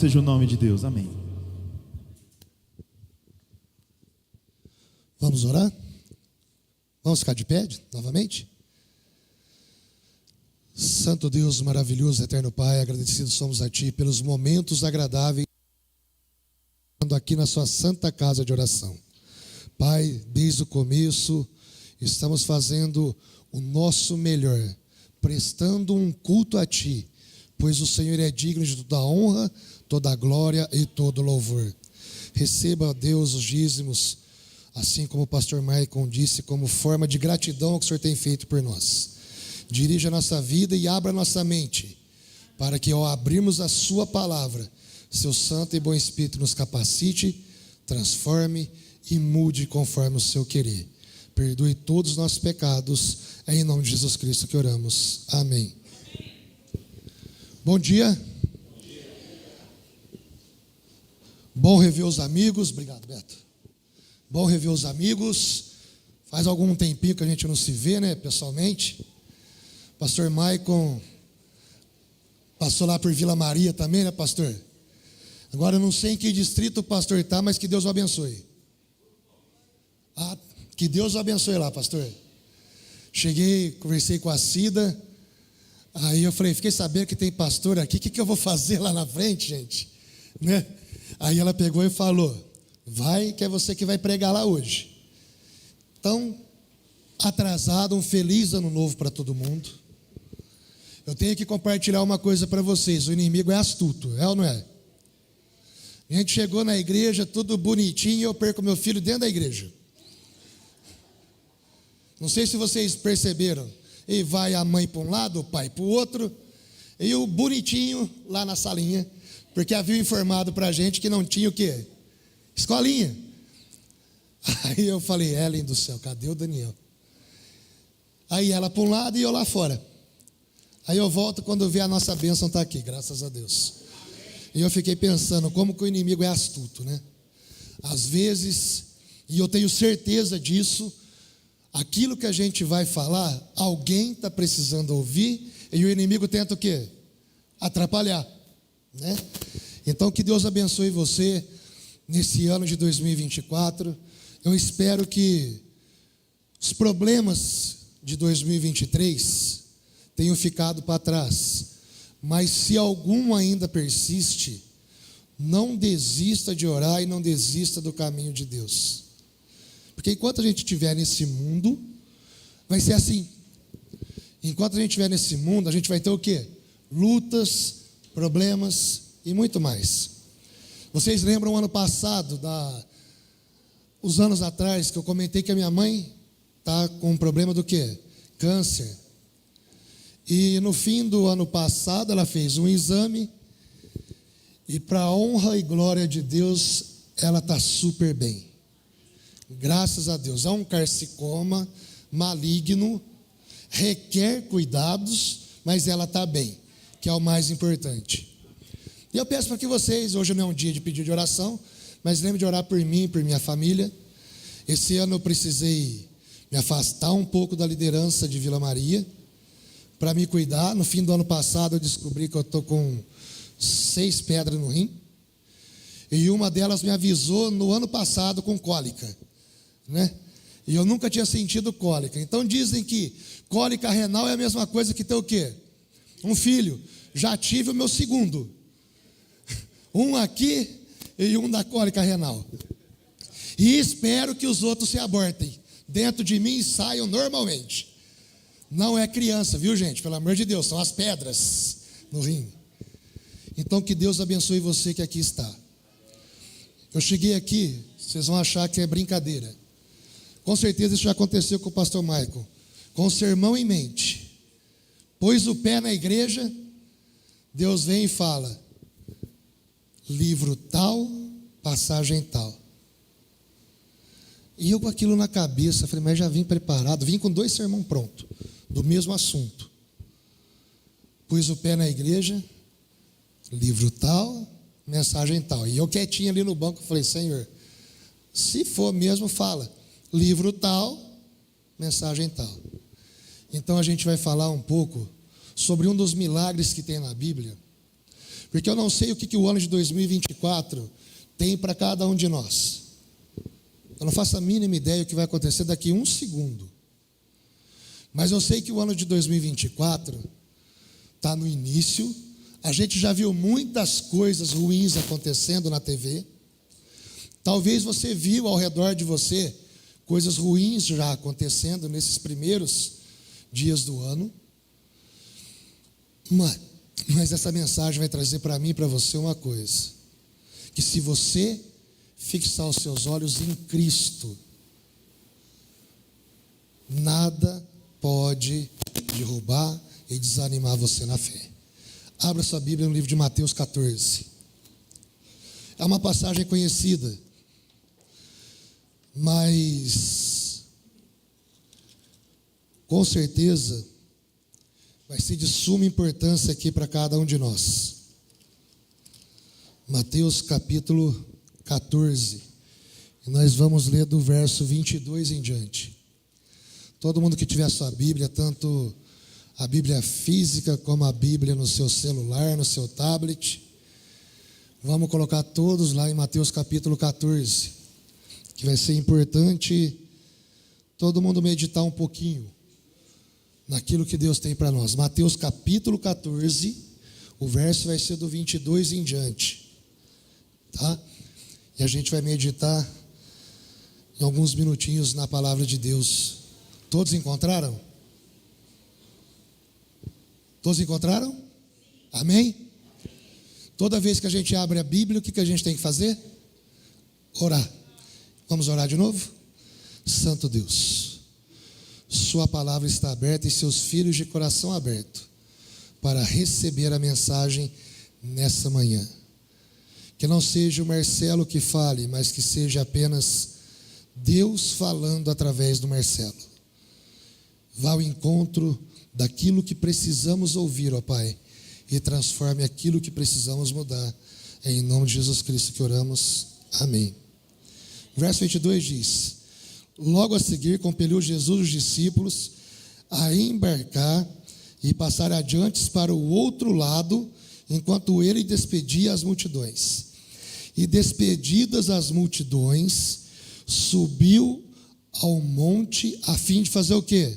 Seja o nome de Deus, amém. Vamos orar? Vamos ficar de pé novamente? Santo Deus, maravilhoso, eterno Pai, agradecidos somos a Ti pelos momentos agradáveis aqui na Sua santa casa de oração. Pai, desde o começo, estamos fazendo o nosso melhor, prestando um culto a Ti, pois o Senhor é digno de toda a honra, toda a glória e todo louvor. Receba, Deus, os dízimos, assim como o pastor Maicon disse, como forma de gratidão ao que o Senhor tem feito por nós. Dirija a nossa vida e abra a nossa mente, para que ao abrirmos a sua palavra, seu santo e bom Espírito nos capacite, transforme e mude conforme o seu querer. Perdoe todos os nossos pecados, é em nome de Jesus Cristo que oramos. Amém. Bom dia. Bom rever os amigos. Obrigado, Beto. Bom rever os amigos. Faz algum tempinho que a gente não se vê, né, pessoalmente. Pastor Maicon passou lá por Vila Maria também, né, pastor? Agora eu não sei em que distrito o pastor está, mas que Deus o abençoe. Ah, que Deus o abençoe lá, pastor. Cheguei, conversei com a Cida. Aí eu falei, fiquei sabendo que tem pastor aqui, o que eu vou fazer lá na frente, gente? Né? Aí ela pegou e falou, vai que é você que vai pregar lá hoje. Então, atrasado, um feliz ano novo para todo mundo. Eu tenho que compartilhar uma coisa para vocês, o inimigo é astuto, é ou não é? A gente chegou na igreja, tudo bonitinho, e eu perco meu filho dentro da igreja. Não sei se vocês perceberam. E vai a mãe para um lado, o pai para o outro, e o bonitinho lá na salinha, porque havia informado para a gente que não tinha o quê? Escolinha. Aí eu falei, Ellen do céu, cadê o Daniel? Aí ela para um lado e eu lá fora. Aí eu volto quando eu ver a nossa bênção está aqui, graças a Deus. E eu fiquei pensando como que o inimigo é astuto, né? Às vezes, e eu tenho certeza disso, aquilo que a gente vai falar, alguém está precisando ouvir, e o inimigo tenta o quê? Atrapalhar, né? Então que Deus abençoe você nesse ano de 2024. Eu espero que os problemas de 2023 tenham ficado para trás, mas se algum ainda persiste, não desista de orar e não desista do caminho de Deus. Porque enquanto a gente estiver nesse mundo, vai ser assim. Enquanto a gente estiver nesse mundo, a gente vai ter o quê? Lutas, problemas e muito mais. Vocês lembram ano passado, os anos atrás, que eu comentei que a minha mãe está com um problema do quê? Câncer. E no fim do ano passado, ela fez um exame, e para a honra e glória de Deus, ela está super bem. Graças a Deus. É um carcinoma maligno, requer cuidados, mas ela está bem, que é o mais importante. E eu peço para que vocês, hoje não é um dia de pedido de oração, mas lembre de orar por mim, por minha família. Esse ano eu precisei me afastar um pouco da liderança de Vila Maria, para me cuidar. No fim do ano passado eu descobri que eu estou com 6 pedras no rim, e uma delas me avisou no ano passado com cólica, né? E eu nunca tinha sentido cólica. Então dizem que cólica renal é a mesma coisa que ter o quê? Um filho. Já tive o meu segundo. Um aqui e um da cólica renal. E espero que os outros se abortem dentro de mim e saiam normalmente. Não é criança, viu, gente? Pelo amor de Deus, são as pedras no rim. Então que Deus abençoe você que aqui está. Eu cheguei aqui, vocês vão achar que é brincadeira. Com certeza isso já aconteceu com o pastor Maicon. Com o sermão em mente, pôs o pé na igreja, Deus vem e fala, livro tal, passagem tal. E eu com aquilo na cabeça, falei, mas já vim preparado, vim com 2 sermões prontos, do mesmo assunto. Pus o pé na igreja, livro tal, mensagem tal. E eu quietinho ali no banco, falei, Senhor, se for mesmo, fala, livro tal, mensagem tal. Então a gente vai falar um pouco sobre um dos milagres que tem na Bíblia, Porque eu não sei o que o ano de 2024 tem para cada um de nós. Eu não faço a mínima ideia do que vai acontecer daqui a um segundo. Mas eu sei que o ano de 2024 está no início. A gente já viu muitas coisas ruins acontecendo na TV. Talvez você viu ao redor de você coisas ruins já acontecendo nesses primeiros dias do ano. Mas essa mensagem vai trazer para mim e para você uma coisa: que se você fixar os seus olhos em Cristo, nada pode derrubar e desanimar você na fé. Abra sua Bíblia no livro de Mateus 14. É uma passagem conhecida, mas com certeza vai ser de suma importância aqui para cada um de nós. Mateus capítulo 14, e nós vamos ler do verso 22 em diante. Todo mundo que tiver a sua Bíblia, tanto a Bíblia física como a Bíblia no seu celular, no seu tablet, vamos colocar todos lá em Mateus capítulo 14, que vai ser importante todo mundo meditar um pouquinho naquilo que Deus tem para nós. Mateus capítulo 14, o verso vai ser do 22 em diante, tá? E a gente vai meditar em alguns minutinhos na palavra de Deus. Todos encontraram? Todos encontraram? Amém? Toda vez que a gente abre a Bíblia, o que a gente tem que fazer? Orar. Vamos orar de novo? Santo Deus, sua palavra está aberta e seus filhos de coração aberto para receber a mensagem nessa manhã. Que não seja o Marcelo que fale, mas que seja apenas Deus falando através do Marcelo. Vá ao encontro daquilo que precisamos ouvir, ó Pai, e transforme aquilo que precisamos mudar. É em nome de Jesus Cristo que oramos. Amém. Verso 22 diz: logo a seguir compeliu Jesus os discípulos a embarcar e passar adiante para o outro lado, enquanto ele despedia as multidões. E despedidas as multidões, subiu ao monte a fim de fazer o quê?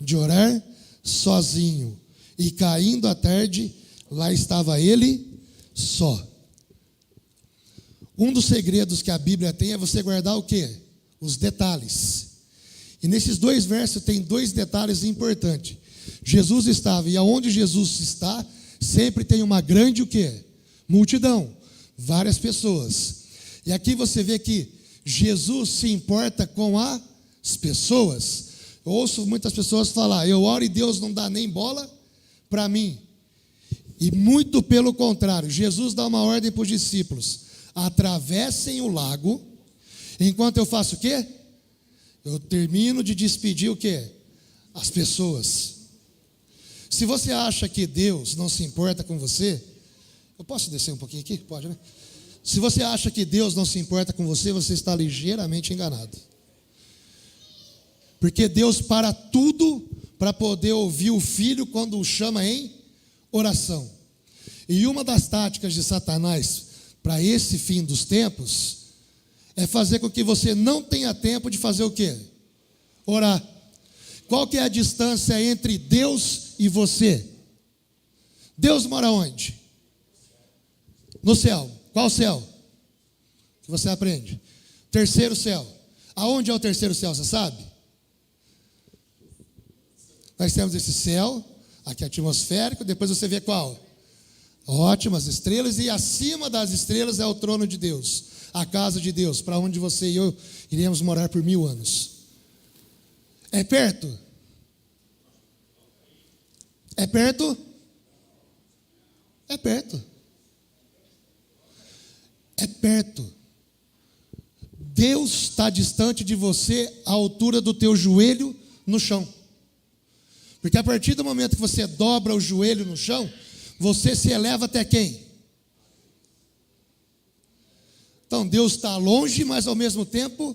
De orar sozinho. E caindo a tarde, lá estava ele só. Um dos segredos que a Bíblia tem é você guardar o quê? Os detalhes. E nesses dois versos tem dois detalhes importantes. Jesus estava, e aonde Jesus está, sempre tem uma grande o quê? Multidão, várias pessoas. E aqui você vê que Jesus se importa com as pessoas. Eu ouço muitas pessoas falar: eu oro e Deus não dá nem bola para mim. E muito pelo contrário, Jesus dá uma ordem para os discípulos: atravessem o lago, enquanto eu faço o quê? Eu termino de despedir o quê? As pessoas. Se você acha que Deus não se importa com você, eu posso descer um pouquinho aqui? Pode, né? Se você acha que Deus não se importa com você, você está ligeiramente enganado. Porque Deus para tudo para poder ouvir o filho quando o chama em oração. E uma das táticas de Satanás para esse fim dos tempos é fazer com que você não tenha tempo de fazer o quê? Orar. Qual que é a distância entre Deus e você? Deus mora onde? No céu. Qual céu? Que você aprende? Terceiro céu. Aonde é o terceiro céu, você sabe? Nós temos esse céu, aqui atmosférico, depois você vê qual? Ótimas estrelas, e acima das estrelas é o trono de Deus, a casa de Deus, para onde você e eu iremos morar por 1000 anos. É perto? É perto? É perto. É perto. Deus está distante de você à altura do teu joelho no chão. Porque a partir do momento que você dobra o joelho no chão, você se eleva até quem? Então Deus está longe, mas ao mesmo tempo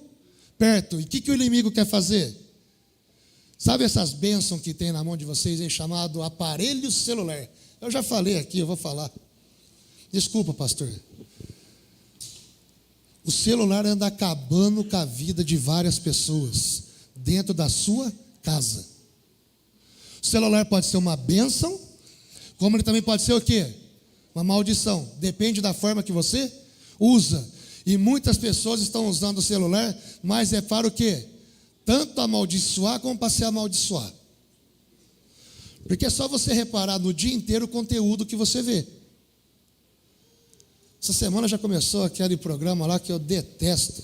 perto. E o que o inimigo quer fazer? Sabe essas bênçãos que tem na mão de vocês aí, chamado aparelho celular? Eu já falei aqui, eu vou falar. Desculpa, pastor. O celular anda acabando com a vida de várias pessoas dentro da sua casa. O celular pode ser uma bênção, como ele também pode ser o quê? Uma maldição. Depende da forma que você usa. E muitas pessoas estão usando o celular, mas é para o quê? Tanto amaldiçoar como para se amaldiçoar. Porque é só você reparar no dia inteiro o conteúdo que você vê. Essa semana já começou aquele programa lá que eu detesto.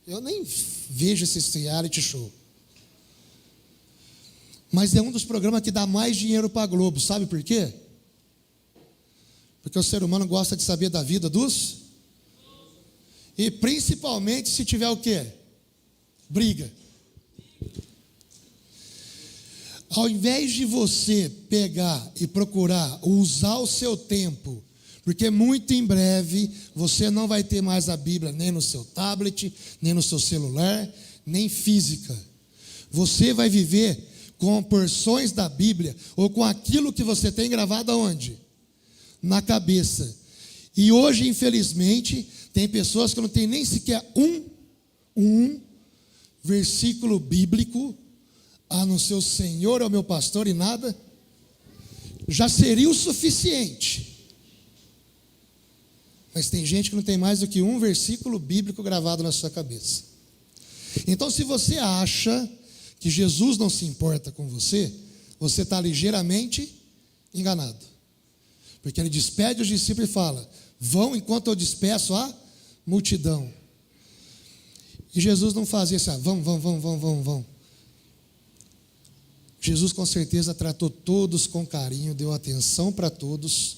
Eu nem vejo esse reality show. Mas é um dos programas que dá mais dinheiro para a Globo. Sabe por quê? Porque o ser humano gosta de saber da vida dos... E principalmente se tiver o quê? Briga. Ao invés de você pegar e procurar usar o seu tempo, porque muito em breve você não vai ter mais a Bíblia nem no seu tablet, nem no seu celular, nem física. Você vai viver com porções da Bíblia ou com aquilo que você tem gravado aonde? Na cabeça. E hoje, infelizmente, tem pessoas que não tem nem sequer um versículo bíblico, a não ser o Senhor é o meu pastor e nada, já seria o suficiente. Mas tem gente que não tem mais do que um versículo bíblico gravado na sua cabeça. Então, se você acha que Jesus não se importa com você, você está ligeiramente enganado. Porque ele despede os discípulos e fala: vão enquanto eu despeço a multidão. E Jesus não fazia assim, vão. Jesus com certeza tratou todos com carinho, deu atenção para todos.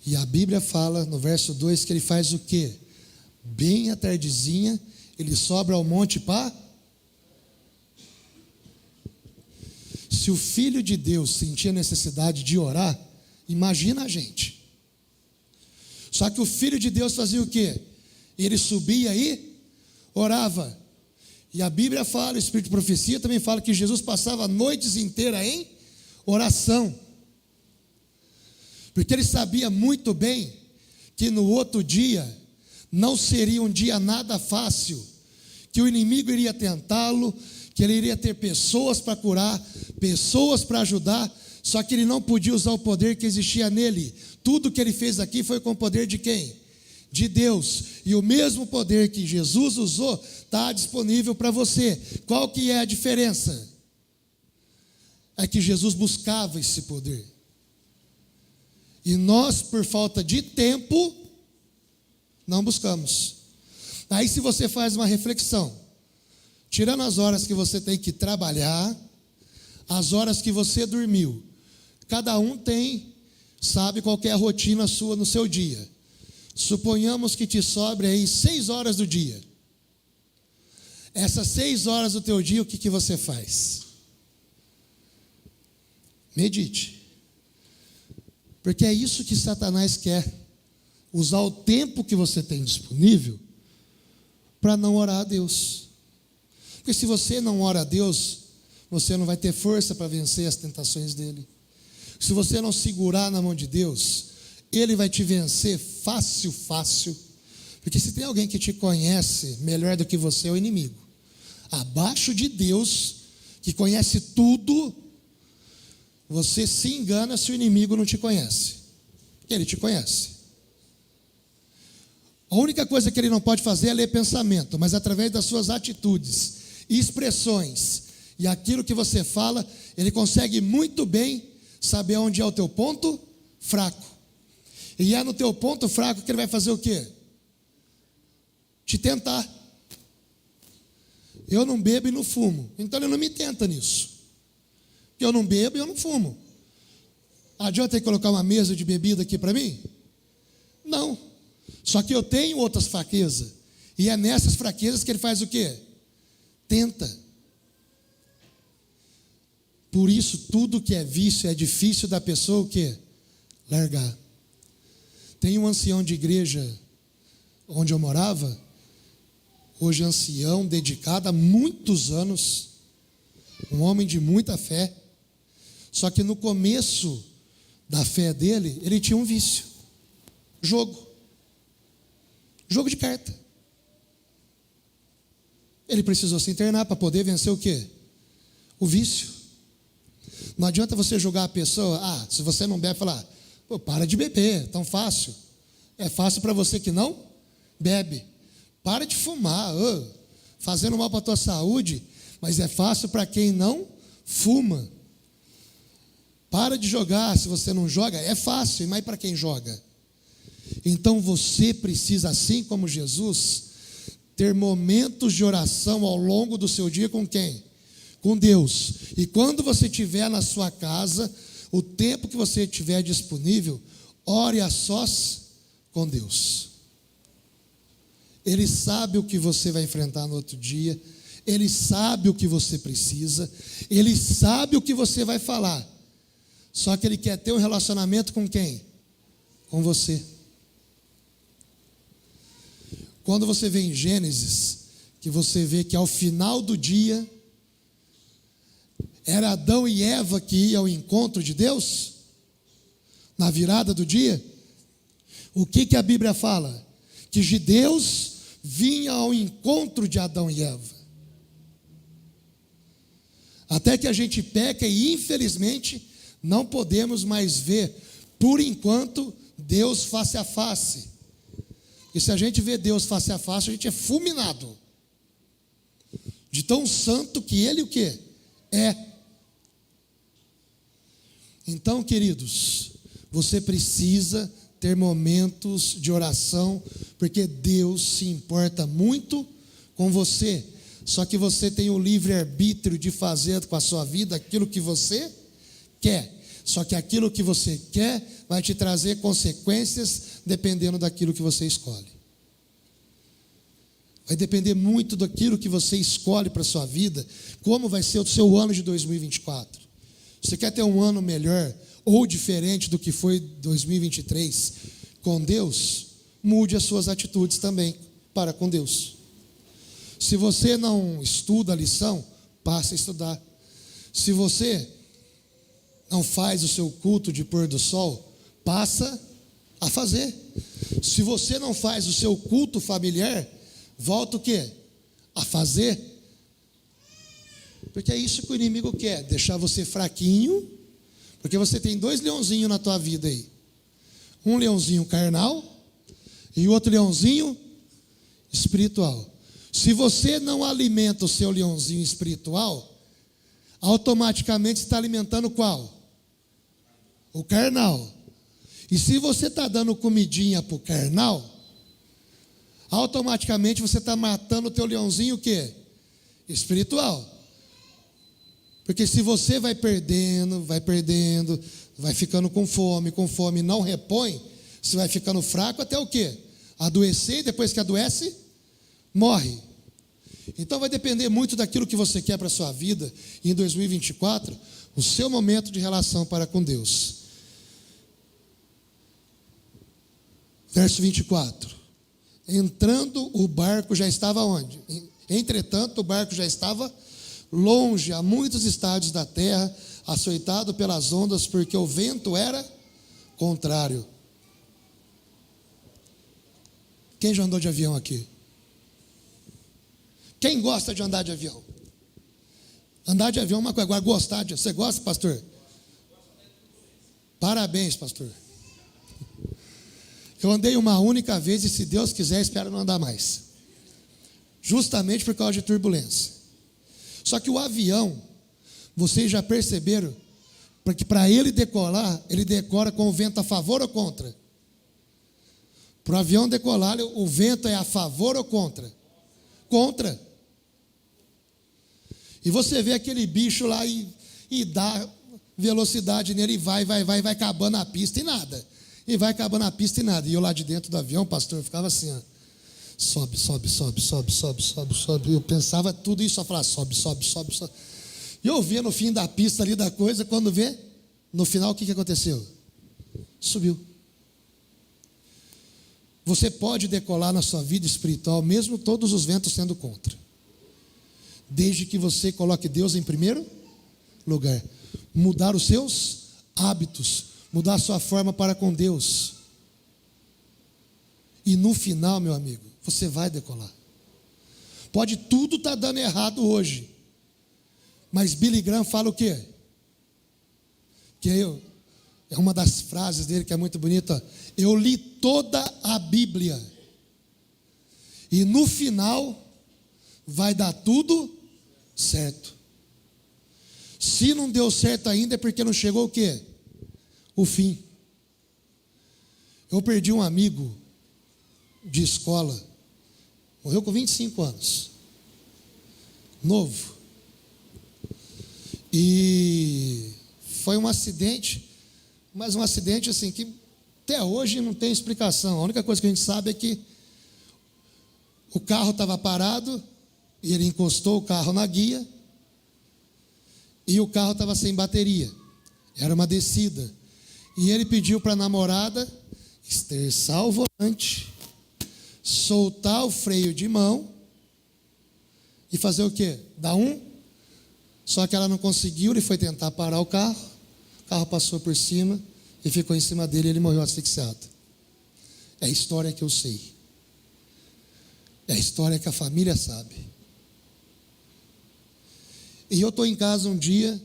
E a Bíblia fala no verso 2 que ele faz o quê? Bem à tardezinha, ele sobe ao monte para... Se o Filho de Deus sentia necessidade de orar, imagina a gente. Só que o Filho de Deus fazia o quê? Ele subia e orava. E a Bíblia fala, o Espírito de Profecia também fala que Jesus passava noites inteiras em oração. Porque ele sabia muito bem que no outro dia não seria um dia nada fácil, que o inimigo iria tentá-lo, que ele iria ter pessoas para curar, pessoas para ajudar, só que ele não podia usar o poder que existia nele. Tudo que ele fez aqui foi com o poder de quem? De Deus. E o mesmo poder que Jesus usou está disponível para você. Qual que é a diferença? É que Jesus buscava esse poder. E nós, por falta de tempo, não buscamos. Aí se você faz uma reflexão, tirando as horas que você tem que trabalhar, as horas que você dormiu, cada um sabe qual que é a rotina sua no seu dia. Suponhamos que te sobre aí 6 horas do dia. Essas 6 horas do teu dia, o que você faz? Medite. Porque é isso que Satanás quer. Usar o tempo que você tem disponível para não orar a Deus. Porque se você não ora a Deus, você não vai ter força para vencer as tentações dele. Se você não segurar na mão de Deus, ele vai te vencer fácil. Porque se tem alguém que te conhece melhor do que você, é o inimigo. Abaixo de Deus, que conhece tudo, você se engana se o inimigo não te conhece. Porque ele te conhece. A única coisa que ele não pode fazer é ler pensamento, mas através das suas atitudes, expressões e aquilo que você fala, ele consegue muito bem saber onde é o teu ponto fraco. E é no teu ponto fraco que ele vai fazer o quê? Te tentar. Eu não bebo e não fumo, então ele não me tenta nisso. Eu não bebo e eu não fumo. Adianta ele colocar uma mesa de bebida aqui para mim? Não. Só que eu tenho outras fraquezas. E é nessas fraquezas que ele faz o quê? Tenta. Por isso, tudo que é vício é difícil da pessoa o quê? Largar. Tem um ancião de igreja onde eu morava, hoje ancião, dedicado há muitos anos, um homem de muita fé. Só que no começo da fé dele, ele tinha um vício. Jogo. Jogo de carta. Ele precisou se internar para poder vencer o quê? O vício. Não adianta você julgar a pessoa, se você não bebe, falar, pô, para de beber, tão fácil. É fácil para você que não bebe. Para de fumar, fazendo mal para a tua saúde, mas é fácil para quem não fuma. Para de jogar, se você não joga, é fácil, mas para quem joga? Então você precisa, assim como Jesus, ter momentos de oração ao longo do seu dia com quem? Com Deus. E quando você estiver na sua casa, o tempo que você tiver disponível, ore a sós com Deus. Ele sabe o que você vai enfrentar no outro dia, Ele sabe o que você precisa, Ele sabe o que você vai falar. Só que Ele quer ter um relacionamento com quem? Com você. Quando você vê em Gênesis, que você vê que ao final do dia, era Adão e Eva que iam ao encontro de Deus, na virada do dia, o que a Bíblia fala? Que de Deus vinha ao encontro de Adão e Eva. Até que a gente peca e infelizmente não podemos mais ver, por enquanto, Deus face a face. E se a gente vê Deus face a face, a gente é fulminado. De tão santo que Ele o quê? É. Então, queridos, você precisa ter momentos de oração, porque Deus se importa muito com você. Só que você tem o livre-arbítrio de fazer com a sua vida aquilo que você quer. Só que aquilo que você quer vai te trazer consequências dependendo daquilo que você escolhe. Vai depender muito daquilo que você escolhe para a sua vida, como vai ser o seu ano de 2024. Você quer ter um ano melhor ou diferente do que foi 2023 com Deus? Mude as suas atitudes também para com Deus. Se você não estuda a lição, passe a estudar. Se você não faz o seu culto de pôr do sol, passa a fazer. Se você não faz o seu culto familiar, volta o quê? A fazer. Porque é isso que o inimigo quer, deixar você fraquinho, porque você tem 2 leãozinhos na tua vida aí. Um leãozinho carnal e outro leãozinho espiritual. Se você não alimenta o seu leãozinho espiritual, automaticamente você está alimentando qual? O carnal. E se você está dando comidinha para o carnal, automaticamente você está matando o teu leãozinho o quê? Espiritual. Porque se você vai perdendo, vai ficando com fome, não repõe, você vai ficando fraco até o quê? Adoecer, e depois que adoece, morre. Então vai depender muito daquilo que você quer para a sua vida, e em 2024, o seu momento de relação para com Deus. Verso 24. Entrando, o barco já estava onde? Entretanto, o barco já estava longe, a muitos estádios da terra, açoitado pelas ondas, porque o vento era contrário. Quem já andou de avião aqui? Quem gosta de andar de avião? Andar de avião é uma coisa, agora gostar de... Você gosta, pastor? Parabéns, pastor. Eu andei uma única vez e, se Deus quiser, espero não andar mais. Justamente por causa de turbulência. Só que o avião, vocês já perceberam, porque para ele decolar, ele decora com o vento a favor ou contra? Para o avião decolar, o vento é a favor ou contra? Contra. E você vê aquele bicho lá e dá velocidade nele e vai acabando a pista e nada. E vai acabando a pista e nada. E eu lá de dentro do avião, pastor, eu ficava assim, ó. Sobe. Eu pensava tudo isso, só falava sobe. E eu via no fim da pista ali da coisa, quando vê, no final o que aconteceu? Subiu. Você pode decolar na sua vida espiritual, mesmo todos os ventos sendo contra. Desde que você coloque Deus em primeiro lugar. Mudar os seus hábitos, mudar a sua forma para com Deus. E no final, meu amigo, você vai decolar. Pode tudo estar dando errado hoje, mas Billy Graham fala o quê? É uma das frases dele que é muito bonita. Eu li toda a Bíblia e no final vai dar tudo certo. Se não deu certo ainda é porque não chegou o quê? O fim. Eu perdi um amigo de escola, morreu com 25 anos, novo, e foi um acidente, mas um acidente assim que até hoje não tem explicação. A única coisa que a gente sabe é que o carro estava parado e ele encostou o carro na guia e o carro estava sem bateria, era uma descida, e ele pediu para a namorada esterçar o volante, soltar o freio de mão e fazer o quê? Dar um. Só que ela não conseguiu, ele foi tentar parar o carro passou por cima e ficou em cima dele e ele morreu asfixiado. É a história que eu sei. É a história que a família sabe. E eu estou em casa um dia,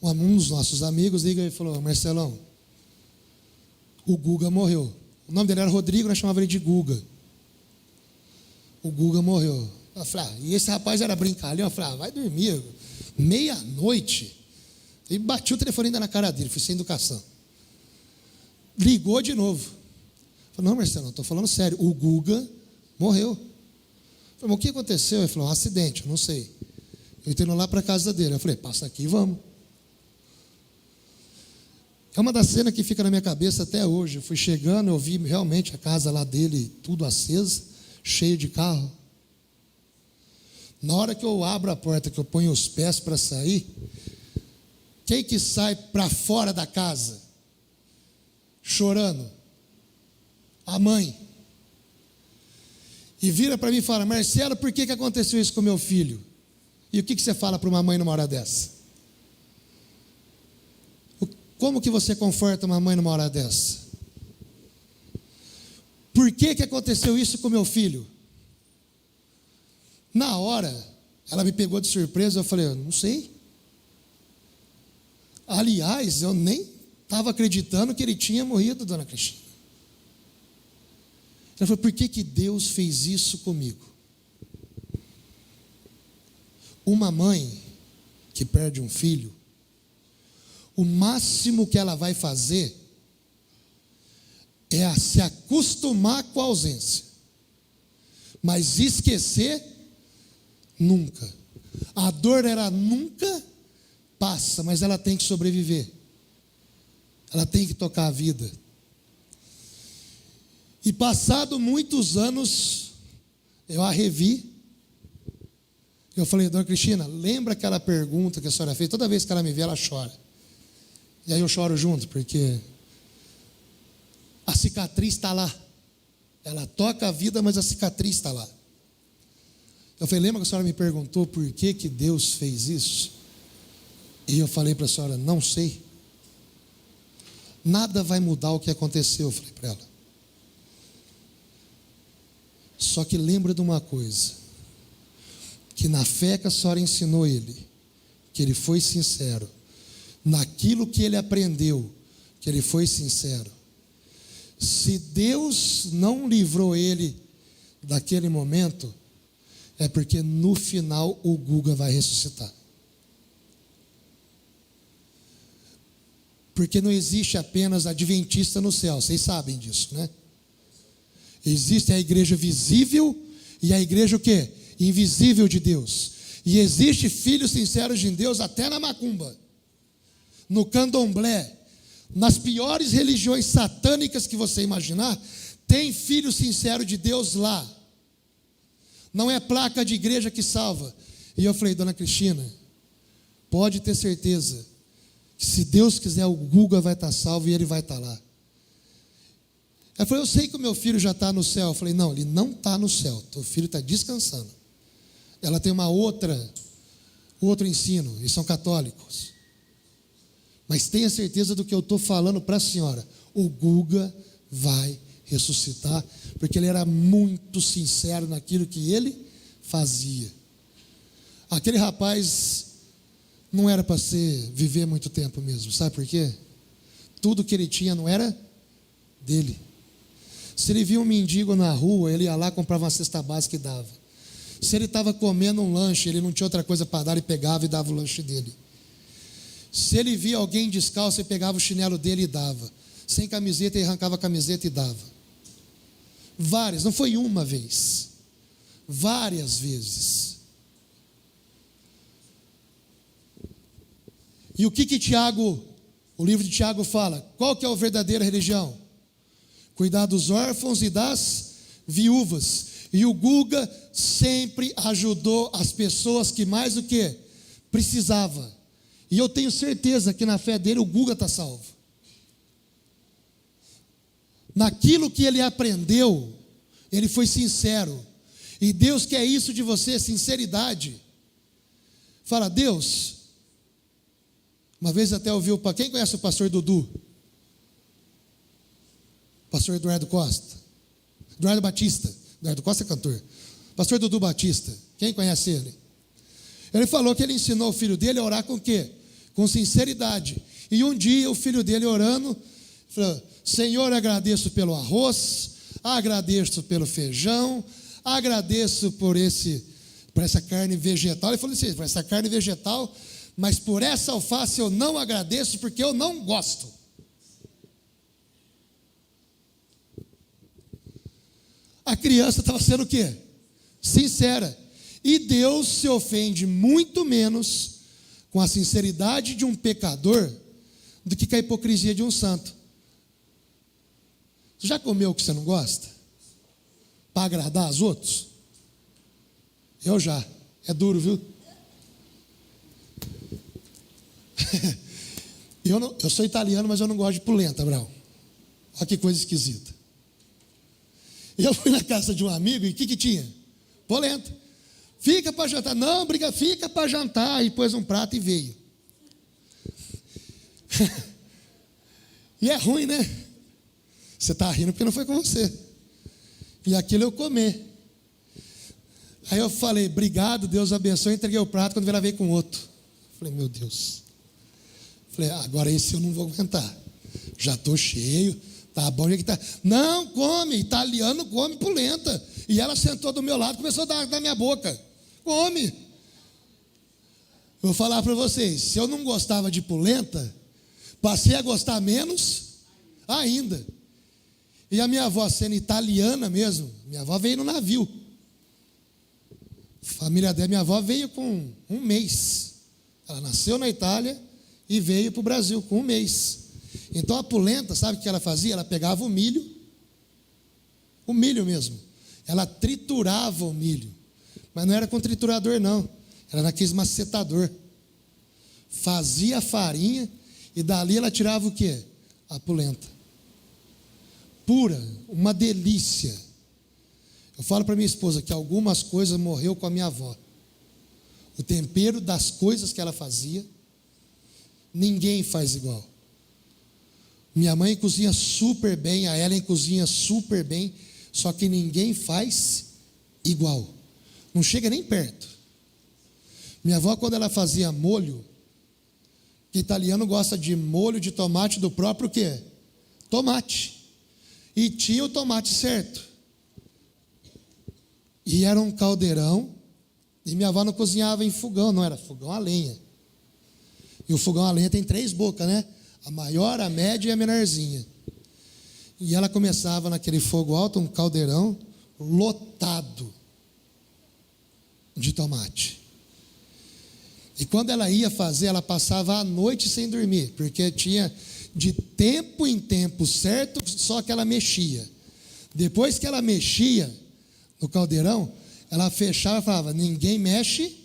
um dos nossos amigos liga e falou: Marcelão, o Guga morreu. O nome dele era Rodrigo, nós chamávamos ele de Guga. O Guga morreu. Eu falei, e esse rapaz era brincalhão. Eu falei, vai dormir, meia-noite. E bati o telefone ainda na cara dele, fui sem educação. Ligou de novo. Eu falei, não, Marcelo, estou falando sério, o Guga morreu. Eu falei, mas o que aconteceu? Ele falou, um acidente, eu não sei. Eu estou indo lá para a casa dele. Eu falei, passa aqui e vamos. É uma das cenas que fica na minha cabeça até hoje. Eu fui chegando, eu vi realmente a casa lá dele, tudo acesa, cheio de carro. Na hora que eu abro a porta, que eu ponho os pés para sair, quem que sai para fora da casa, chorando? A mãe. E vira para mim e fala, Marcelo, por que aconteceu isso com meu filho? E o que você fala para uma mãe numa hora dessa? Como que você conforta uma mãe numa hora dessa? Por que aconteceu isso com meu filho? Na hora, ela me pegou de surpresa, eu falei, eu não sei. Aliás, eu nem estava acreditando que ele tinha morrido, dona Cristina. Ela falou, por que Deus fez isso comigo? Uma mãe que perde um filho, o máximo que ela vai fazer é se acostumar com a ausência, mas esquecer, nunca. A dor ela nunca passa, mas ela tem que sobreviver, ela tem que tocar a vida. E passado muitos anos, eu a revi. Eu falei, dona Cristina, lembra aquela pergunta que a senhora fez? Toda vez que ela me vê, ela chora. E aí eu choro junto, porque a cicatriz está lá. Ela toca a vida, mas a cicatriz está lá. Eu falei, lembra que a senhora me perguntou por que Deus fez isso? E eu falei para a senhora, não sei. Nada vai mudar o que aconteceu, eu falei para ela. Só que lembra de uma coisa, que na fé que a senhora ensinou ele, que ele foi sincero, naquilo que ele aprendeu, que ele foi sincero. Se Deus não livrou ele daquele momento, é porque no final o Guga vai ressuscitar. Porque não existe apenas adventista no céu, vocês sabem disso, né? Existe a igreja visível e a igreja o quê? Invisível de Deus. E existe filhos sinceros de Deus até na macumba, no candomblé, nas piores religiões satânicas que você imaginar, tem filho sincero de Deus lá. Não é placa de igreja que salva. E eu falei, dona Cristina, pode ter certeza que se Deus quiser o Guga vai estar salvo e ele vai estar lá. Ela falou, eu sei que o meu filho já está no céu. Eu falei, não, ele não está no céu, teu filho está descansando. Ela tem outro ensino, eles são católicos. Mas tenha certeza do que eu estou falando para a senhora, o Guga vai ressuscitar, porque ele era muito sincero naquilo que ele fazia. Aquele rapaz não era para viver muito tempo mesmo, sabe por quê? Tudo que ele tinha não era dele. Se ele via um mendigo na rua, ele ia lá, comprava uma cesta básica e dava. Se ele estava comendo um lanche, ele não tinha outra coisa para dar, ele pegava e dava o lanche dele. Se ele via alguém descalço, ele pegava o chinelo dele e dava. Sem camiseta, ele arrancava a camiseta e dava. Várias, não foi uma vez, várias vezes. E o que Tiago, o livro de Tiago fala? Qual que é a verdadeira religião? Cuidar dos órfãos e das viúvas. E o Guga sempre ajudou as pessoas que mais do que precisava. E eu tenho certeza que na fé dele o Guga está salvo. Naquilo que ele aprendeu, ele foi sincero. E Deus quer isso de você, sinceridade. Fala, Deus. Uma vez até ouviu, quem conhece o pastor Dudu? Pastor Eduardo Costa. Eduardo Batista. Eduardo Costa é cantor. Pastor Dudu Batista. Quem conhece ele? Ele falou que ele ensinou o filho dele a orar com o quê? Com sinceridade. E um dia o filho dele orando, falou, Senhor, agradeço pelo arroz, agradeço pelo feijão, agradeço por essa carne vegetal. Ele falou assim, por essa carne vegetal, mas por essa alface eu não agradeço porque eu não gosto. A criança estava sendo o quê? Sincera. E Deus se ofende muito menos com a sinceridade de um pecador do que com a hipocrisia de um santo. Você já comeu o que você não gosta? Para agradar os outros? Eu já. É duro, viu? Eu sou italiano, mas eu não gosto de polenta, Brau. Olha que coisa esquisita. Eu fui na casa de um amigo e o que tinha? Polenta. Fica para jantar. Não, briga, fica para jantar. E pôs um prato e veio. E é ruim, né? Você está rindo porque não foi com você. E aquilo eu comer. Aí eu falei, obrigado, Deus abençoe. Entreguei o prato, quando ela veio com outro. Falei, meu Deus. Falei, agora esse eu não vou aguentar. Já estou cheio, tá bom, já que tá. Não, come, italiano come polenta. E ela sentou do meu lado e começou a dar na minha boca. Come. Vou falar para vocês, se eu não gostava de polenta, passei a gostar menos ainda. E a minha avó, sendo italiana mesmo, minha avó veio no navio. A família dela, minha avó veio com um mês. Ela nasceu na Itália e veio para o Brasil com um mês. Então a polenta, sabe o que ela fazia? Ela pegava o milho mesmo. Ela triturava o milho. Mas não era com triturador não, era naqueles macetador. Fazia a farinha e dali ela tirava o quê? A polenta. Pura, uma delícia. Eu falo para minha esposa que algumas coisas morreu com a minha avó. O tempero das coisas que ela fazia, ninguém faz igual. Minha mãe cozinha super bem, a Ellen cozinha super bem, só que ninguém faz igual. Não chega nem perto. Minha avó, quando ela fazia molho, que italiano gosta de molho de tomate do próprio quê? Tomate. E tinha o tomate certo. E era um caldeirão. E minha avó não cozinhava em fogão, não, era fogão a lenha. E o fogão a lenha tem 3 bocas, né? A maior, a média e a menorzinha. E ela começava naquele fogo alto, um caldeirão lotado de tomate. E quando ela ia fazer, ela passava a noite sem dormir, porque tinha de tempo em tempo certo, só que ela mexia. Depois que ela mexia no caldeirão, ela fechava e falava, ninguém mexe,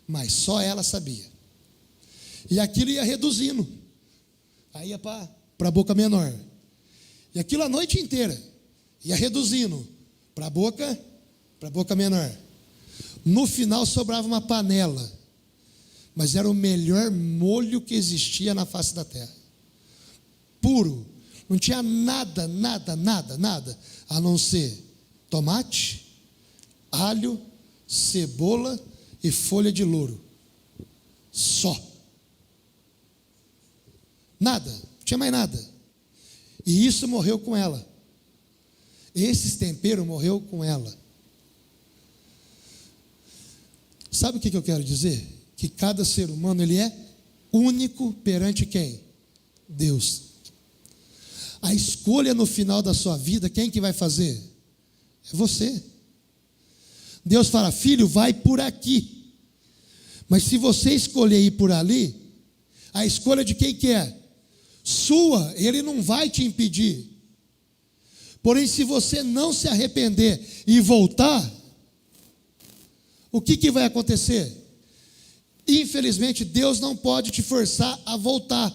mas só ela sabia. E aquilo ia reduzindo. Aí ia para a boca menor. E aquilo a noite inteira. Ia reduzindo para a boca menor. No final sobrava uma panela. Mas era o melhor molho que existia na face da terra. Puro. Não tinha nada, nada, nada, nada, a não ser tomate, alho, cebola e folha de louro. Só. Nada, não tinha mais nada. E isso morreu com ela. Esses temperos morreu com ela. Sabe o que eu quero dizer? Que cada ser humano, ele é único perante quem? Deus. A escolha no final da sua vida, quem que vai fazer? É você. Deus fala, filho, vai por aqui. Mas se você escolher ir por ali, a escolha de quem que é? Sua, ele não vai te impedir. Porém, se você não se arrepender e voltar, o que vai acontecer? Infelizmente, Deus não pode te forçar a voltar.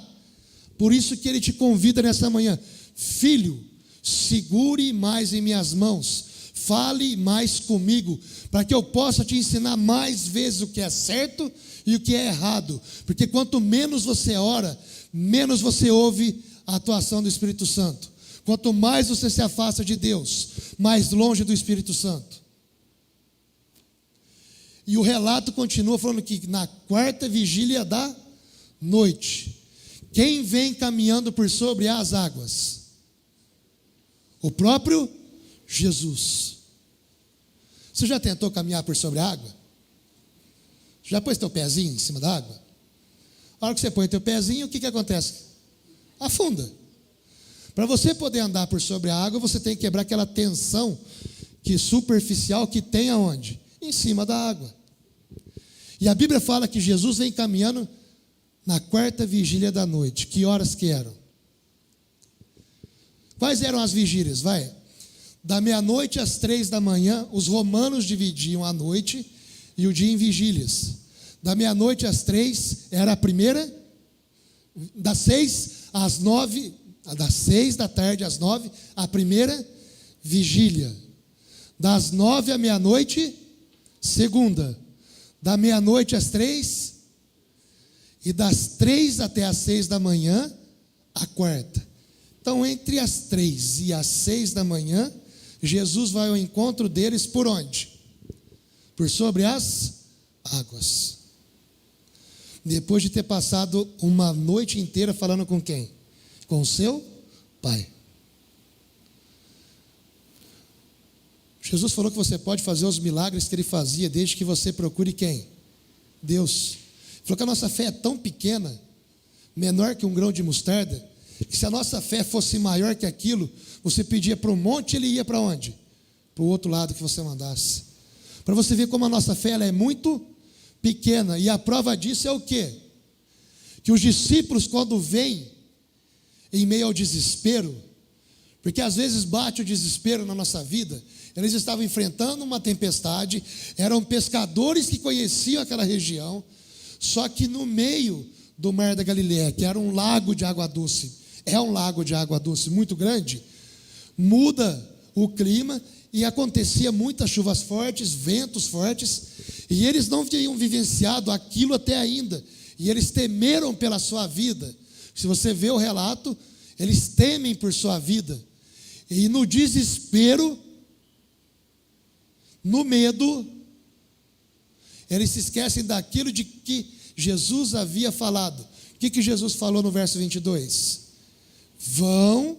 Por isso que Ele te convida nessa manhã. Filho, segure mais em minhas mãos. Fale mais comigo, para que eu possa te ensinar mais vezes o que é certo e o que é errado. Porque quanto menos você ora, menos você ouve a atuação do Espírito Santo. Quanto mais você se afasta de Deus, mais longe do Espírito Santo. E o relato continua falando que na quarta vigília da noite, quem vem caminhando por sobre as águas? O próprio Jesus. Você já tentou caminhar por sobre a água? Já pôs teu pezinho em cima da água? A hora que você põe teu pezinho, o que acontece? Afunda. Para você poder andar por sobre a água, você tem que quebrar aquela tensão superficial que tem aonde? Em cima da água. E a Bíblia fala que Jesus vem caminhando na quarta vigília da noite. Que horas que eram? Quais eram as vigílias? Vai. Da meia-noite às 3 da manhã, os romanos dividiam a noite e o dia em vigílias. Da meia-noite às 3 era a primeira, das 6 às 9, das 6 da tarde às 9, a primeira vigília. Das 9 à meia-noite, segunda. Da meia-noite às 3, e das 3 até às 6 da manhã, a quarta. Então, entre as 3 e as 6 da manhã, Jesus vai ao encontro deles por onde? Por sobre as águas. Depois de ter passado uma noite inteira falando com quem? Com o seu Pai. Jesus falou que você pode fazer os milagres que Ele fazia, desde que você procure quem? Deus. Ele falou que a nossa fé é tão pequena, menor que um grão de mostarda, que se a nossa fé fosse maior que aquilo, você pedia para um monte, ele ia para onde? Para o outro lado que você mandasse. Para você ver como a nossa fé ela é muito pequena. E a prova disso é o quê? Que os discípulos, quando vêm em meio ao desespero, porque às vezes bate o desespero na nossa vida, eles estavam enfrentando uma tempestade, eram pescadores que conheciam aquela região, só que no meio do mar da Galileia, que era um lago de água doce, é um lago de água doce muito grande, muda o clima e acontecia muitas chuvas fortes, ventos fortes, e eles não tinham vivenciado aquilo até ainda, e eles temeram pela sua vida. Se você vê o relato, eles temem por sua vida, e no desespero, no medo, eles se esquecem daquilo de que Jesus havia falado. O que Jesus falou no verso 22? Vão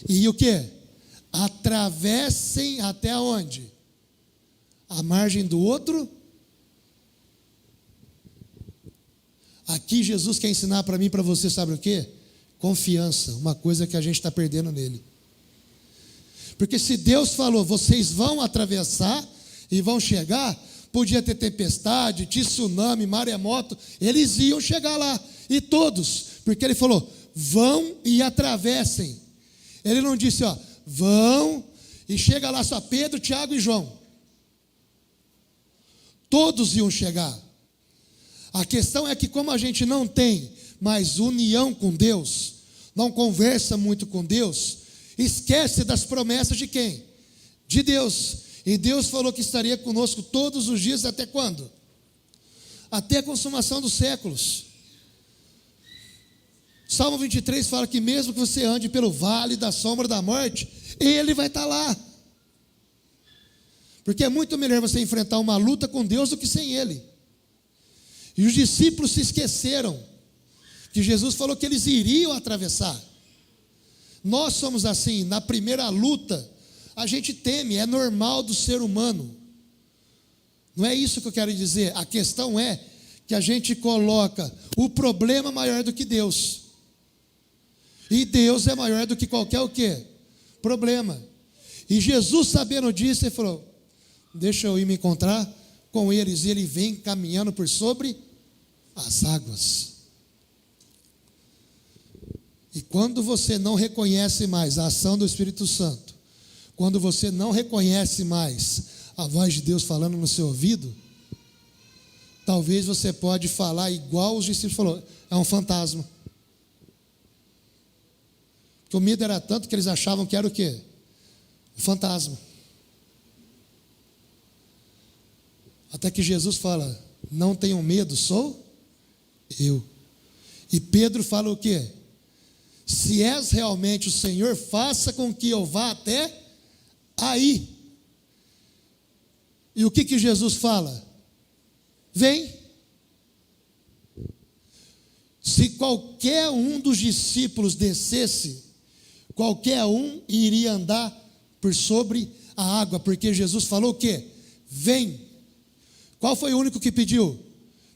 e o que? Atravessem até onde? A margem do outro. Aqui Jesus quer ensinar para mim e para você, sabe o que? Confiança, uma coisa que a gente está perdendo nele. Porque se Deus falou, vocês vão atravessar e vão chegar, podia ter tempestade, tsunami, maremoto, eles iam chegar lá, e todos, porque ele falou, vão e atravessem. Ele não disse, vão e chega lá só Pedro, Tiago e João. Todos iam chegar. A questão é que como a gente não tem mais união com Deus, não conversa muito com Deus, esquece das promessas de quem? De Deus. E Deus falou que estaria conosco todos os dias, até quando? Até a consumação dos séculos. Salmo 23 fala que mesmo que você ande pelo vale da sombra da morte, Ele vai estar lá. Porque é muito melhor você enfrentar uma luta com Deus do que sem Ele. E os discípulos se esqueceram que Jesus falou que eles iriam atravessar. Nós somos assim, na primeira luta, a gente teme, é normal do ser humano. Não é isso que eu quero dizer. A questão é que a gente coloca o problema maior do que Deus. E Deus é maior do que qualquer o quê? Problema. E Jesus, sabendo disso, Ele falou: deixa eu ir me encontrar com eles. E Ele vem caminhando por sobre as águas. E quando você não reconhece mais a ação do Espírito Santo, quando você não reconhece mais a voz de Deus falando no seu ouvido, talvez você pode falar igual os discípulos falaram: é um fantasma. Porque o medo era tanto que eles achavam que era o quê? Um fantasma. Até que Jesus fala: não tenham medo, sou eu. E Pedro fala o quê? Se és realmente o Senhor, faça com que eu vá até aí. E o que Jesus fala? Vem. Se qualquer um dos discípulos descesse, qualquer um iria andar por sobre a água, porque Jesus falou o quê? Vem. Qual foi o único que pediu?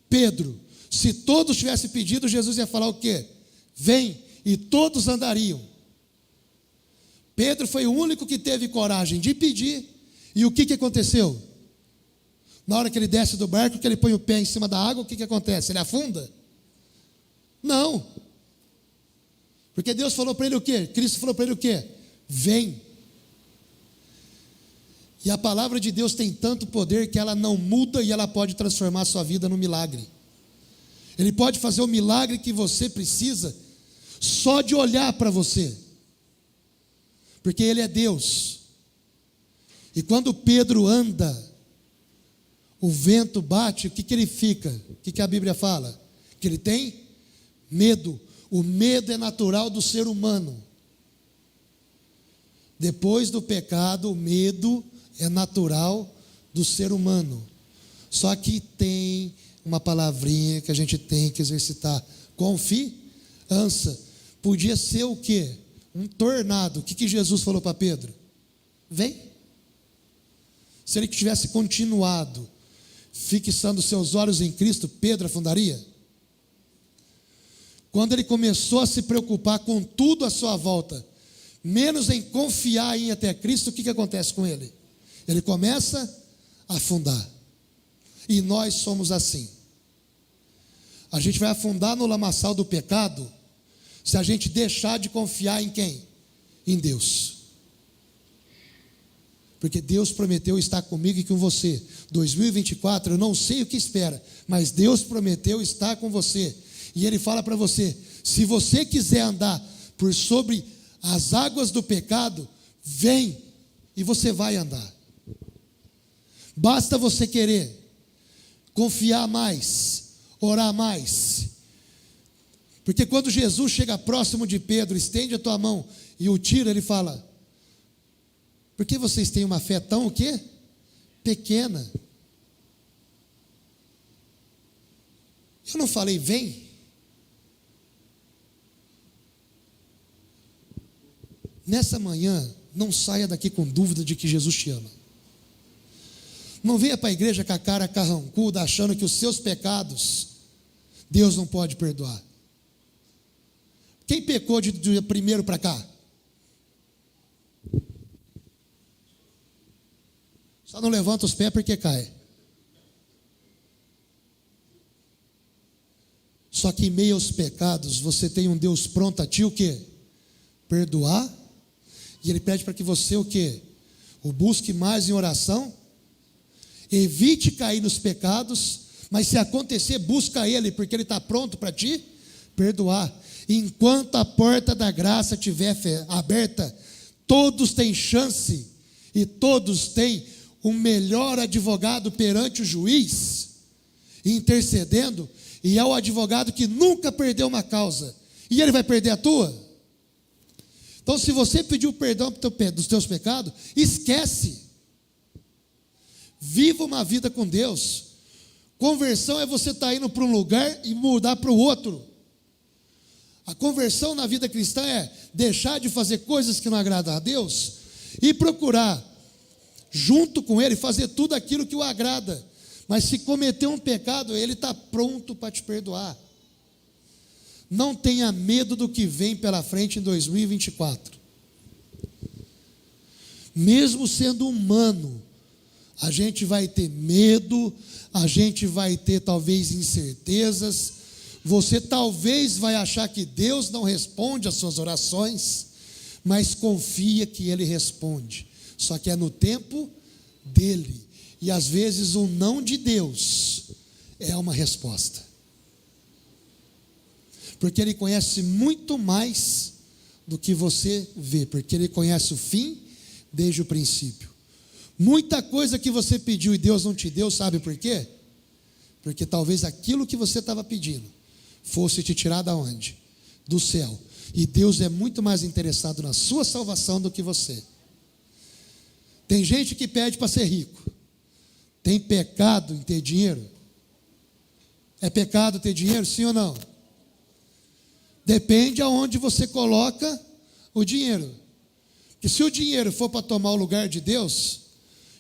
Pedro. Se todos tivessem pedido, Jesus ia falar o quê? Vem, e todos andariam. Pedro foi o único que teve coragem de pedir, e o que aconteceu? Na hora que ele desce do barco, que ele põe o pé em cima da água, o que acontece? Ele afunda? Não. Porque Deus falou para ele o quê? Cristo falou para ele o quê? Vem. E a palavra de Deus tem tanto poder que ela não muda e ela pode transformar a sua vida num milagre. Ele pode fazer o milagre que você precisa só de olhar para você. Porque Ele é Deus. E quando Pedro anda, o vento bate, o que ele fica? O que a Bíblia fala? Que ele tem medo. O medo é natural do ser humano. Depois do pecado, o medo é natural do ser humano. Só que tem uma palavrinha que a gente tem que exercitar: confiança. Podia ser o quê? Um tornado. O que Jesus falou para Pedro? Vem. Se ele tivesse continuado fixando seus olhos em Cristo, Pedro afundaria? Quando ele começou a se preocupar com tudo à sua volta, menos em confiar em ir até Cristo, o que acontece com ele? Ele começa a afundar. E nós somos assim. A gente vai afundar no lamaçal do pecado se a gente deixar de confiar em quem? Em Deus. Porque Deus prometeu estar comigo e com você. 2024, eu não sei o que espera, mas Deus prometeu estar com você. E Ele fala para você: se você quiser andar por sobre as águas do pecado, vem, e você vai andar. Basta você querer, confiar mais, orar mais. Porque quando Jesus chega próximo de Pedro, estende a tua mão e o tira, Ele fala: por que vocês têm uma fé tão o quê? Pequena. Eu não falei vem? Nessa manhã, não saia daqui com dúvida de que Jesus te ama. Não venha para a igreja com a cara carrancuda, achando que os seus pecados Deus não pode perdoar. Quem pecou de dia primeiro para cá? Só não levanta os pés porque cai. Só que em meio aos pecados, você tem um Deus pronto a ti o quê? Perdoar. E Ele pede para que você o quê? O busque mais em oração. Evite cair nos pecados. Mas se acontecer, busca Ele, porque Ele está pronto para te perdoar. Enquanto a porta da graça estiver aberta, todos têm chance. E todos têm o melhor advogado perante o juiz, intercedendo. E é o advogado que nunca perdeu uma causa. E ele vai perder a tua? Então, se você pediu perdão dos teus pecados, esquece. Viva uma vida com Deus. Conversão é você estar indo para um lugar e mudar para o outro. A conversão na vida cristã é deixar de fazer coisas que não agradam a Deus e procurar, junto com Ele, fazer tudo aquilo que o agrada. Mas se cometer um pecado, Ele está pronto para te perdoar. Não tenha medo do que vem pela frente em 2024. Mesmo sendo humano, a gente vai ter medo, a gente vai ter talvez incertezas. Você talvez vai achar que Deus não responde às suas orações, mas confia que Ele responde. Só que é no tempo dEle. E às vezes o não de Deus é uma resposta. Porque Ele conhece muito mais do que você vê. Porque Ele conhece o fim desde o princípio. Muita coisa que você pediu e Deus não te deu, sabe por quê? Porque talvez aquilo que você estava pedindo fosse te tirar da onde? Do céu. E Deus é muito mais interessado na sua salvação do que você. Tem gente que pede para ser rico. Tem pecado em ter dinheiro? É pecado ter dinheiro, sim ou não? Depende aonde você coloca o dinheiro. Porque se o dinheiro for para tomar o lugar de Deus,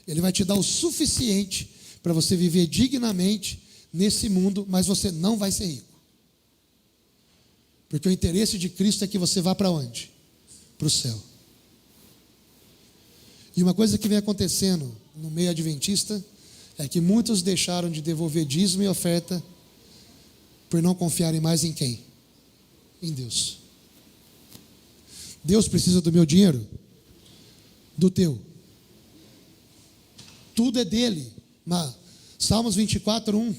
Ele vai te dar o suficiente para você viver dignamente nesse mundo, mas você não vai ser rico. Porque o interesse de Cristo é que você vá para onde? Para o céu. E uma coisa que vem acontecendo no meio adventista é que muitos deixaram de devolver dízimo e oferta por não confiarem mais em quem? Em Deus. Deus precisa do meu dinheiro? Do teu. Tudo é dele. Mas Salmos 24:1, o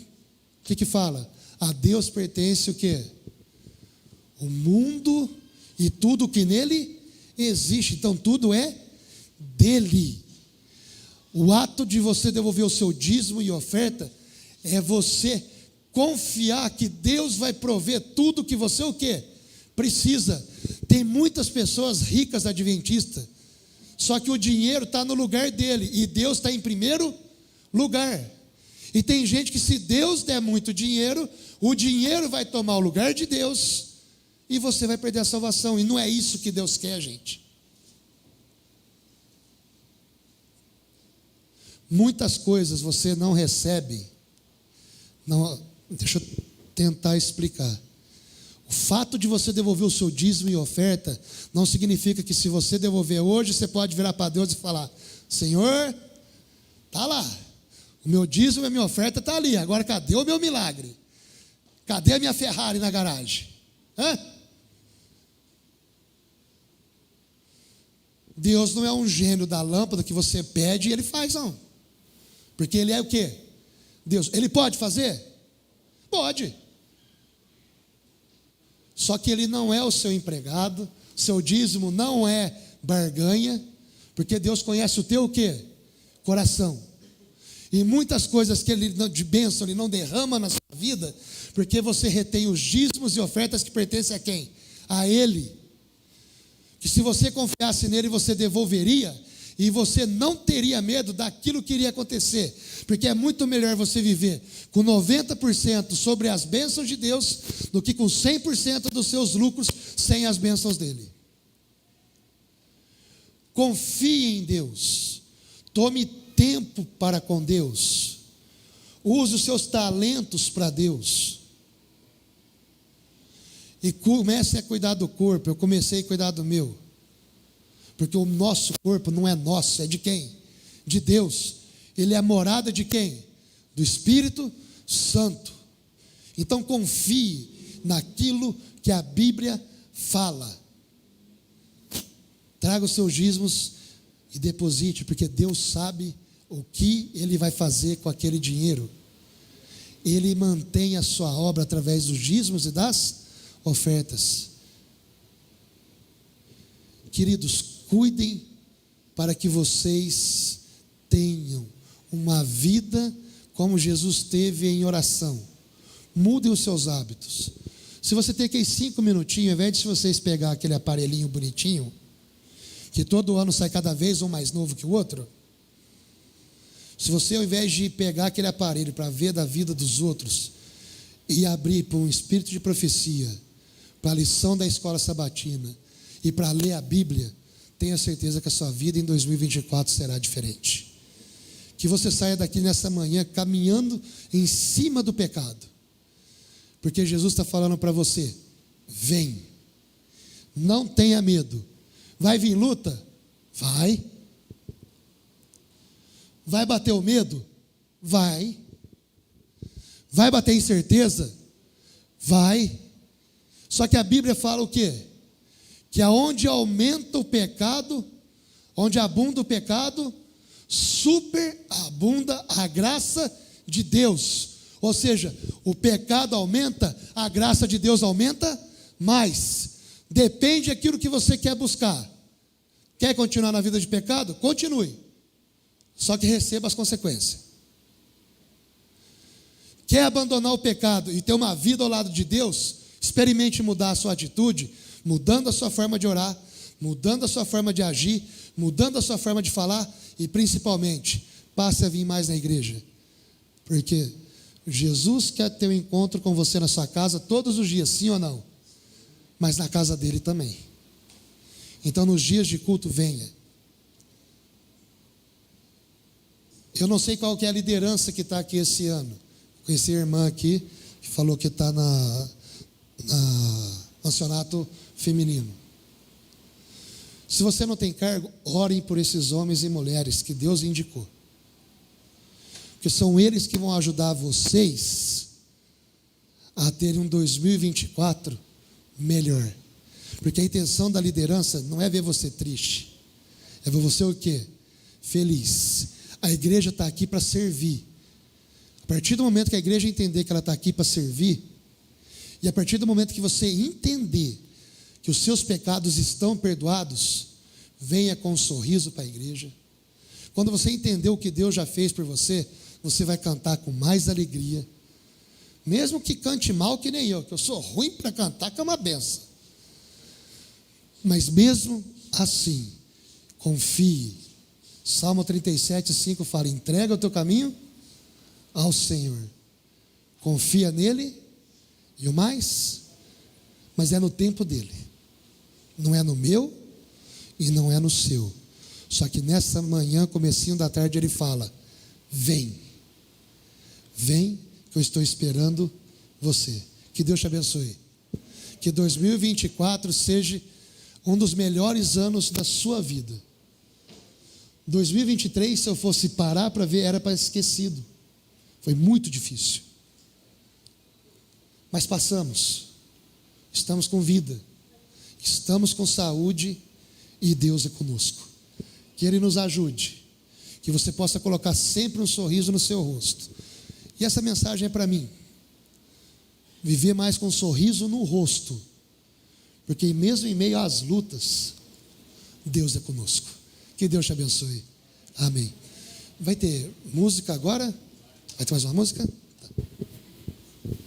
que fala? A Deus pertence o quê? O mundo e tudo que nele existe. Então tudo é dele. O ato de você devolver o seu dízimo e oferta é você confiar que Deus vai prover tudo que você o quê? Precisa. Tem muitas pessoas ricas adventistas, só que o dinheiro está no lugar dele e Deus está em primeiro lugar. E tem gente que, se Deus der muito dinheiro, o dinheiro vai tomar o lugar de Deus e você vai perder a salvação. E não é isso que Deus quer, gente. Muitas coisas você não recebe. Não, deixa eu tentar explicar. O fato de você devolver o seu dízimo e oferta não significa que, se você devolver hoje, você pode virar para Deus e falar: Senhor, está lá, o meu dízimo e a minha oferta está ali, agora cadê o meu milagre? Cadê a minha Ferrari na garagem? Hã? Deus não é um gênio da lâmpada que você pede e Ele faz, não. Porque Ele é o quê? Deus. Ele pode fazer? Pode. Só que Ele não é o seu empregado, seu dízimo não é barganha, porque Deus conhece o teu o quê? Coração. E muitas coisas que Ele, de bênção, Ele não derrama na sua vida, porque você retém os dízimos e ofertas que pertencem a quem? A Ele. Que se você confiasse nele, você devolveria, e você não teria medo daquilo que iria acontecer, porque é muito melhor você viver com 90% sobre as bênçãos de Deus, do que com 100% dos seus lucros sem as bênçãos dele. Confie em Deus, tome tempo para com Deus, use os seus talentos para Deus, e comece a cuidar do corpo. Eu comecei a cuidar do meu, porque o nosso corpo não é nosso, é de quem? De Deus. Ele é a morada de quem? Do Espírito Santo. Então confie naquilo que a Bíblia fala. Traga os seus dízimos e deposite, porque Deus sabe o que Ele vai fazer com aquele dinheiro. Ele mantém a sua obra através dos dízimos e das ofertas. Queridos, cuidem para que vocês tenham uma vida como Jesus teve em oração. Mudem os seus hábitos. Se você tem aqueles 5 minutinhos, ao invés de vocês pegar aquele aparelhinho bonitinho, que todo ano sai cada vez um mais novo que o outro, se você, ao invés de pegar aquele aparelho para ver da vida dos outros e abrir para um espírito de profecia, para a lição da escola sabatina e para ler a Bíblia, tenha certeza que a sua vida em 2024 será diferente. Que você saia daqui nessa manhã caminhando em cima do pecado, porque Jesus está falando para você: vem, não tenha medo. Vai vir luta? Vai. Vai bater o medo? Vai. Vai bater incerteza? Vai. Só que a Bíblia fala o quê? Que aonde aumenta o pecado, onde abunda o pecado, superabunda a graça de Deus. Ou seja, o pecado aumenta, a graça de Deus aumenta mais. Depende daquilo que você quer buscar. Quer continuar na vida de pecado? Continue. Só que receba as consequências. Quer abandonar o pecado e ter uma vida ao lado de Deus? Experimente mudar a sua atitude, mudando a sua forma de orar, mudando a sua forma de agir, mudando a sua forma de falar e principalmente, passe a vir mais na igreja. Porque Jesus quer ter um encontro com você na sua casa todos os dias, sim ou não? Mas na casa dele também. Então nos dias de culto venha. Eu não sei qual que é a liderança que está aqui esse ano. Conheci a irmã aqui, que falou que está na nacionato feminino. Se você não tem cargo, orem por esses homens e mulheres que Deus indicou. Porque são eles que vão ajudar vocês a terem um 2024 melhor. Porque a intenção da liderança não é ver você triste. É ver você o quê? Feliz. A igreja está aqui para servir. A partir do momento que a igreja entender que ela está aqui para servir, e a partir do momento que você entender que os seus pecados estão perdoados, venha com um sorriso para a igreja. Quando você entender o que Deus já fez por você, você vai cantar com mais alegria. Mesmo que cante mal que nem eu, que eu sou ruim para cantar, que é uma benção. Mas mesmo assim, confie. Salmo 37:5 fala: entrega o teu caminho ao Senhor. Confia nele. E o mais? Mas é no tempo dele. Não é no meu e não é no seu. Só que nessa manhã, comecinho da tarde, ele fala: vem. Vem, que eu estou esperando você. Que Deus te abençoe. Que 2024 seja um dos melhores anos da sua vida. 2023, se eu fosse parar para ver, era para esquecido. Foi muito difícil. Mas passamos. Estamos com vida. Estamos com saúde e Deus é conosco. Que Ele nos ajude. Que você possa colocar sempre um sorriso no seu rosto. E essa mensagem é para mim. Viver mais com um sorriso no rosto. Porque mesmo em meio às lutas, Deus é conosco. Que Deus te abençoe. Amém. Vai ter música agora? Vai ter mais uma música?